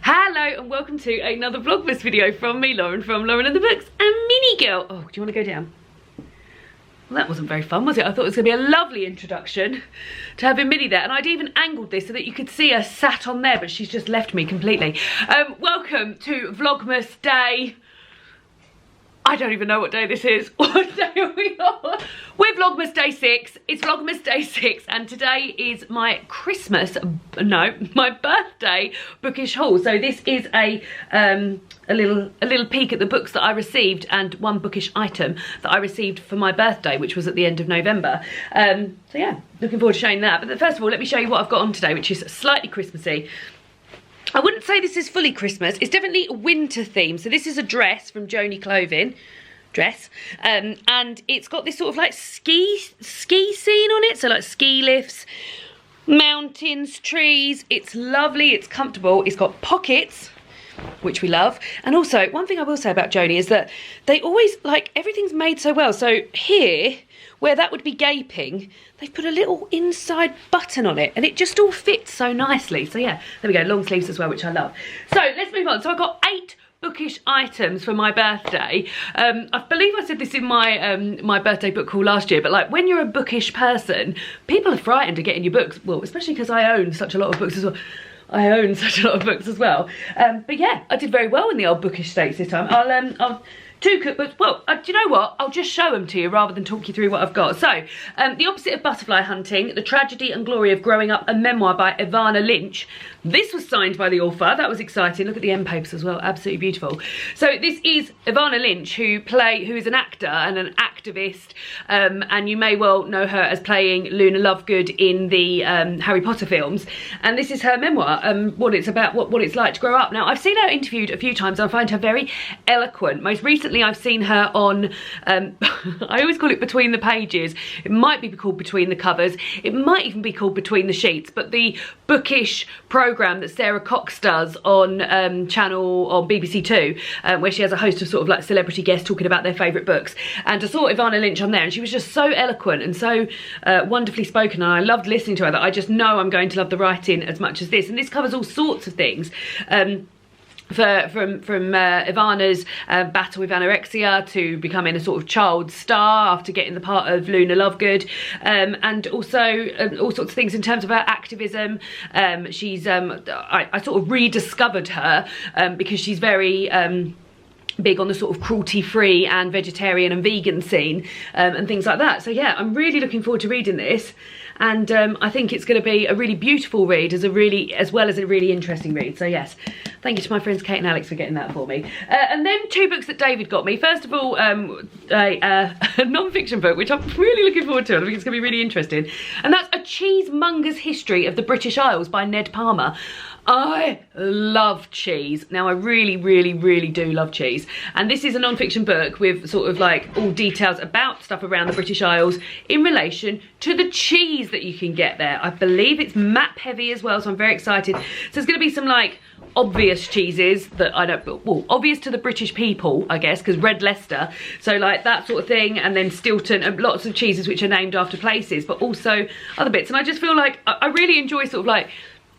Hello and welcome to another Vlogmas video from me, Lauren, from Lauren and the Books and Mini Girl. Oh, do you want to go down? Well, that wasn't very fun, was it? I thought it was going to be a lovely introduction to having Minnie there. And I'd even angled this so that you could see her sat on there, but she's just left me completely. Welcome to Vlogmas Day... I don't even know what day this is. What day are we on? We're Vlogmas Day 6. It's Vlogmas Day 6 and today is my my birthday bookish haul. So this is a little peek at the books that I received and one bookish item that I received for my birthday, which was at the end of November. So yeah, looking forward to showing that. But first of all, let me show you what I've got on today, which is slightly Christmassy. I wouldn't say this is fully Christmas. It's definitely winter theme. So this is a dress from Jonas Clothing. And it's got this sort of like ski scene on it. So like ski lifts, mountains, trees. It's lovely. It's comfortable. It's got pockets, which we love. And also, one thing I will say about Joni is that they always, like, everything's made so well. So here, where that would be gaping, they've put a little inside button on it and it just all fits so nicely. So yeah, there we go, long sleeves as well, which I love. So let's move on. So I've got 8 bookish items for my birthday. I believe I said this in my my birthday book haul last year, but like when you're a bookish person, people are frightened of getting your books. Well, especially because I own such a lot of books as well. But yeah, I did very well in the old bookish stakes this time. I'll 2 cookbooks. Well, do you know what? I'll just show them to you rather than talk you through what I've got. So, The Opposite of Butterfly Hunting, The Tragedy and Glory of Growing Up, a memoir by Ivana Lynch. This was signed by the author. That was exciting. Look at the end papers as well. Absolutely beautiful. So this is Ivana Lynch, who is an actor and an activist, and you may well know her as playing Luna Lovegood in the Harry Potter films. And this is her memoir, what it's about, what it's like to grow up. Now, I've seen her interviewed a few times. I find her very eloquent. Most recently, I've seen her on, I always call it Between the Pages. It might be called Between the Covers. It might even be called Between the Sheets, but the bookish programme that Sarah Cox does on BBC Two, where she has a host of sort of like celebrity guests talking about their favourite books. And I saw Ivana Lynch on there and she was just so eloquent and so wonderfully spoken, and I loved listening to her that I just know I'm going to love the writing as much as this. And this covers all sorts of things. From Ivana's battle with anorexia to becoming a sort of child star after getting the part of Luna Lovegood, and also all sorts of things in terms of her activism. She's I sort of rediscovered her because she's very big on the sort of cruelty-free and vegetarian and vegan scene, and things like that. So yeah, I'm really looking forward to reading this. And I think it's going to be a really beautiful read as well as a really interesting read. So yes, thank you to my friends Kate and Alex for getting that for me. And then 2 books that David got me. First of all, a non-fiction book, which I'm really looking forward to. I think it's going to be really interesting. And that's A Cheesemonger's History of the British Isles by Ned Palmer. I love cheese. Now I really, really, really do love cheese. And this is a non-fiction book with sort of like all details about stuff around the British Isles in relation to the cheese that you can get there. I believe it's map heavy as well, so I'm very excited. So there's going to be some like obvious cheeses that I don't, well, obvious to the British people, I guess, because Red Leicester, so like that sort of thing, and then Stilton, and lots of cheeses which are named after places, but also other bits. And I just feel like I really enjoy sort of like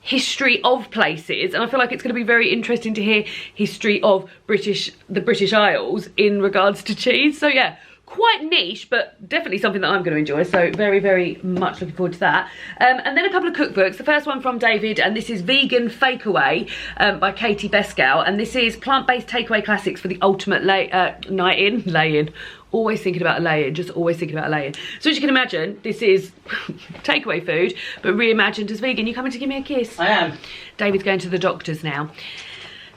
history of places, and I feel like it's going to be very interesting to hear history of the British Isles in regards to cheese. So yeah, quite niche, but definitely something that I'm going to enjoy. So very, very much looking forward to that. And then a couple of cookbooks. The first one from David, and this is Vegan Fakeaway by Katie Bescow, and this is plant-based takeaway classics for the ultimate lay-in. Always thinking about a lay-in, just always thinking about a lay-in. So as you can imagine, this is takeaway food, but reimagined as vegan. You coming to give me a kiss? I am. David's going to the doctors now.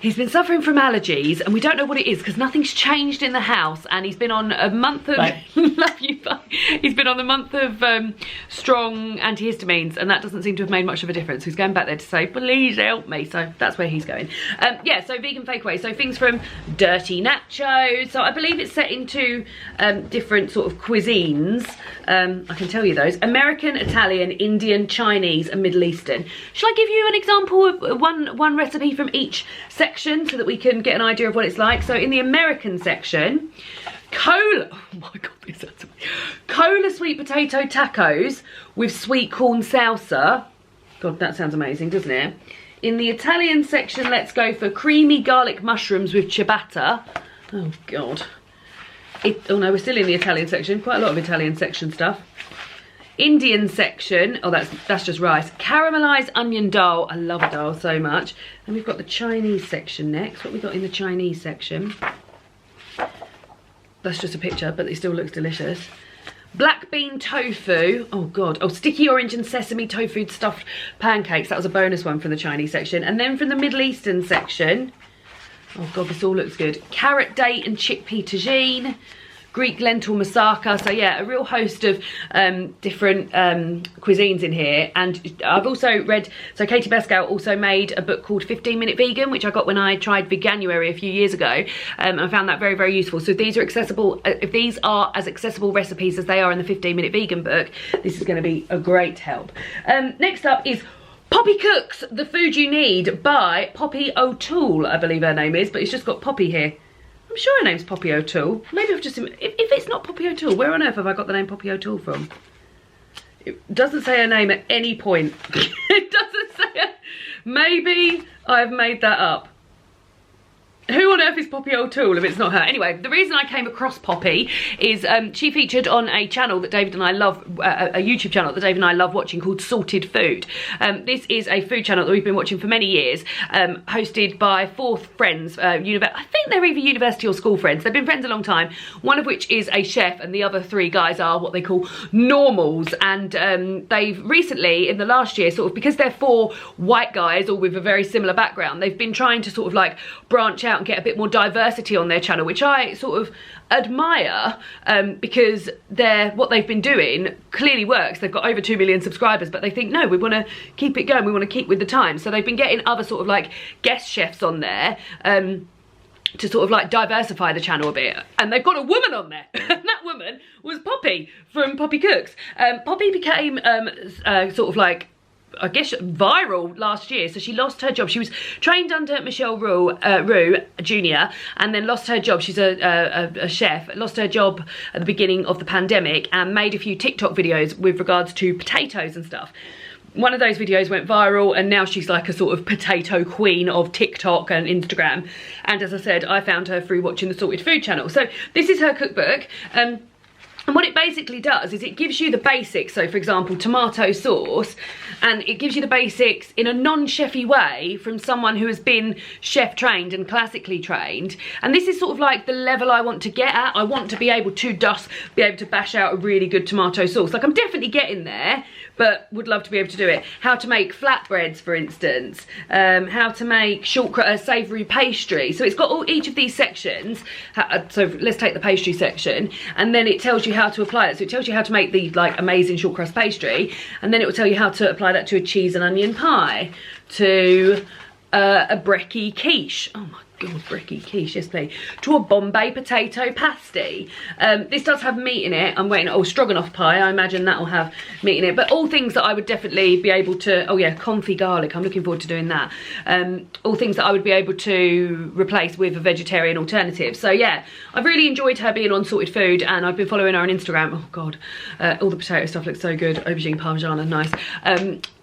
He's been suffering from allergies and we don't know what it is because nothing's changed in the house, and he's been on a month of love you, bye. He's been on a month of strong antihistamines, and that doesn't seem to have made much of a difference. He's going back there to say, please help me. So that's where he's going. Yeah, so Vegan Fakeaway. So things from dirty nachos. So I believe it's set into different sort of cuisines. I can tell you those. American, Italian, Indian, Chinese and Middle Eastern. Shall I give you an example of one recipe from each section so that we can get an idea of what it's like? So in the American section, cola, oh my god, this sounds amazing. Cola sweet potato tacos with sweet corn salsa. God, that sounds amazing, doesn't it? In the Italian section, let's go for creamy garlic mushrooms with ciabatta. Oh God. Oh no, we're still in the Italian section. Quite a lot of Italian section stuff. Indian section, oh that's just rice. Caramelized onion dal, I love dal so much. And we've got the Chinese section next. What we got in the Chinese section? That's just a picture, but it still looks delicious. Black bean tofu, oh God. Oh, sticky orange and sesame tofu stuffed pancakes. That was a bonus one from the Chinese section. And then from the Middle Eastern section, oh God, this all looks good. Carrot date and chickpea tagine. Greek lentil moussaka. So yeah, a real host of different cuisines in here. And I've also read, so Katie Bescal also made a book called 15-Minute Vegan, which I got when I tried Veganuary a few years ago. I found that very, very useful. So if these are accessible, if these are as accessible recipes as they are in the 15-Minute Vegan book, this is going to be a great help. Next up is Poppy Cooks, The Food You Need by Poppy O'Toole, I believe her name is, but it's just got Poppy here. I'm sure her name's Poppy O'Toole. Maybe I've just... If it's not Poppy O'Toole, where on earth have I got the name Poppy O'Toole from? It doesn't say her name at any point. It doesn't say her... Maybe I've made that up. Who on earth is Poppy O'Toole if it's not her? Anyway, the reason I came across Poppy is she featured on a channel that David and I love, a YouTube channel that David and I love watching called Sorted Food. This is a food channel that we've been watching for many years, hosted by four friends. I think they're either university or school friends. They've been friends a long time, one of which is a chef and the other three guys are what they call normals. And they've recently, in the last year, sort of, because they're four white guys all with a very similar background, they've been trying to sort of like branch out and get a bit more diversity on their channel, which I sort of admire, because what they've been doing clearly works. They've got over 2 million subscribers, but they think, no, we want to keep it going, we want to keep with the times. So they've been getting other sort of like guest chefs on there to sort of like diversify the channel a bit, and they've got a woman on there. And that woman was Poppy from Poppy Cooks. Poppy became sort of like, I guess, viral last year. So she lost her job. She was trained under Michelle Roux Jr. and then lost her job. She's a chef. Lost her job at the beginning of the pandemic and made a few TikTok videos with regards to potatoes and stuff. One of those videos went viral and now she's like a sort of potato queen of TikTok and Instagram. And as I said, I found her through watching the Sorted Food channel. So this is her cookbook. And what it basically does is it gives you the basics. So for example, tomato sauce, and it gives you the basics in a non-chefy way from someone who has been chef trained and classically trained. And this is sort of like the level I want to get at. I want to be able to be able to bash out a really good tomato sauce. Like, I'm definitely getting there, but would love to be able to do it. How to make flatbreads, for instance. How to make savoury pastry. So it's got each of these sections. So let's take the pastry section, and then it tells you how to apply it. So it tells you how to make the like amazing short crust pastry, and then it will tell you how to apply that to a cheese and onion pie, to a brekkie quiche. Oh my God, brekkie quiche, yes please. To a Bombay potato pasty. This does have meat in it. I'm waiting. Oh, stroganoff pie. I imagine that will have meat in it. But all things that I would definitely be able to. Oh yeah, confit garlic. I'm looking forward to doing that. All things that I would be able to replace with a vegetarian alternative. So yeah, I've really enjoyed her being on Sorted Food, and I've been following her on Instagram. Oh God, all the potato stuff looks so good. Aubergine parmigiana, nice.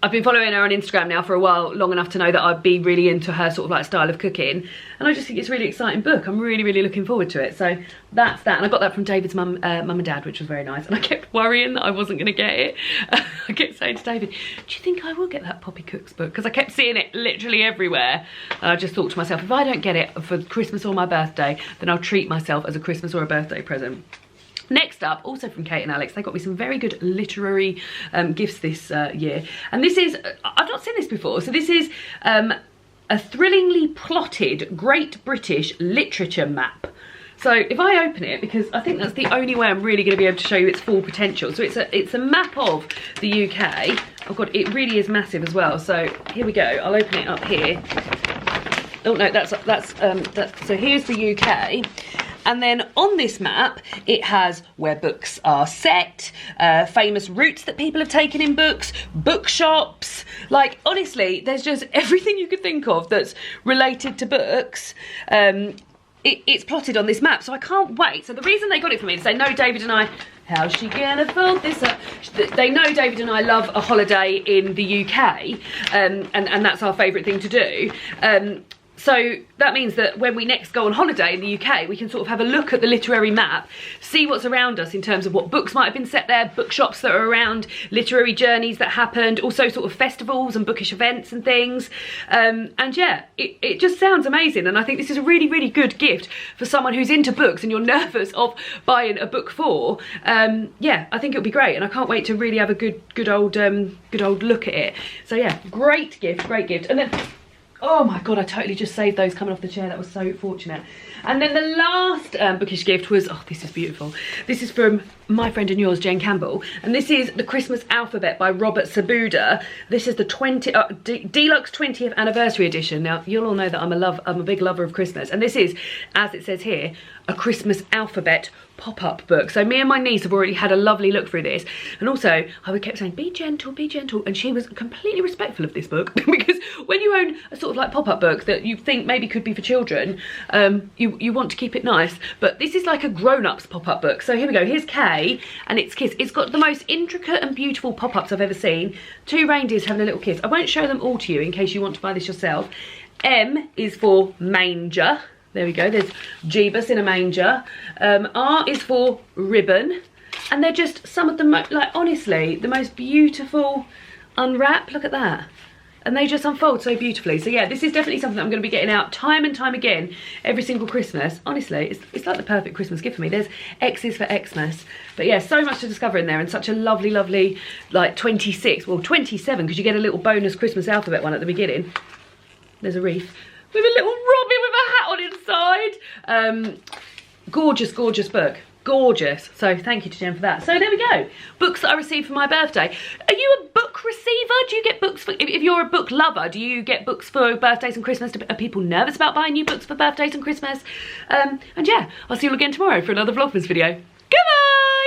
I've been following her on Instagram now for a while, long enough to know that I'd be really into her sort of like style of cooking. And I just think it's a really exciting book. I'm really, really looking forward to it. So that's that. And I got that from David's mum and dad, which was very nice. And I kept worrying that I wasn't going to get it. I kept saying to David, do you think I will get that Poppy Cooks book? Because I kept seeing it literally everywhere. And I just thought to myself, if I don't get it for Christmas or my birthday, then I'll treat myself as a Christmas or a birthday present. Next up, also from Kate and Alex, they got me some very good literary gifts this year. And this is, I've not seen this before, so this is a thrillingly plotted Great British Literature Map. So if I open it, because I think that's the only way I'm really going to be able to show you its full potential. So it's a map of the UK. Oh God, it really is massive as well. So here we go. I'll open it up here. Oh no, so here's the UK. And then on this map, it has where books are set, famous routes that people have taken in books, bookshops. Like, honestly, there's just everything you could think of that's related to books it's plotted on this map, so I can't wait. So the reason they got it for me is they know David and I, how's she gonna fold this up? They know David and I love a holiday in the UK, and that's our favourite thing to do. So that means that when we next go on holiday in the UK, we can sort of have a look at the literary map, see what's around us in terms of what books might have been set there, bookshops that are around, literary journeys that happened, also sort of festivals and bookish events and things. And yeah, it just sounds amazing. And I think this is a really, really good gift for someone who's into books and you're nervous of buying a book for. Yeah, I think it'll be great. And I can't wait to really have a good old look at it. So yeah, great gift, great gift. And then, oh my God, I totally just saved those coming off the chair. That was so fortunate. And then the last bookish gift was, oh, this is beautiful. This is from my friend and yours, Jane Campbell. And this is the Christmas Alphabet by Robert Sabuda. This is the Deluxe 20th Anniversary Edition. Now, you'll all know that I'm a big lover of Christmas. And this is, as it says here, a Christmas Alphabet pop-up book. So me and my niece have already had a lovely look through this, and also I kept saying be gentle, and she was completely respectful of this book because when you own a sort of like pop-up book that you think maybe could be for children, you want to keep it nice, but this is like a grown-ups pop-up book. So here we go, here's Kay and it's Kiss. It's got the most intricate and beautiful pop-ups I've ever seen. 2 reindeers having a little kiss. I won't show them all to you in case you want to buy this yourself. M is for manger. There we go, there's Jeebus in a manger. R is for ribbon. And they're just some of the most, like honestly, the most beautiful unwrap. Look at that. And they just unfold so beautifully. So yeah, this is definitely something that I'm going to be getting out time and time again every single Christmas. Honestly, it's like the perfect Christmas gift for me. There's X's for Xmas. But yeah, so much to discover in there, and such a lovely, lovely, like 26, well 27, because you get a little bonus Christmas alphabet one at the beginning. There's a wreath with a little robin with a hat on inside. Gorgeous, gorgeous book. Gorgeous. So thank you to Jen for that. So there we go. Books that I received for my birthday. Are you a book receiver? Do you get books for, if you're a book lover, do you get books for birthdays and Christmas? Are people nervous about buying new books for birthdays and Christmas? And yeah, I'll see you all again tomorrow for another Vlogmas video.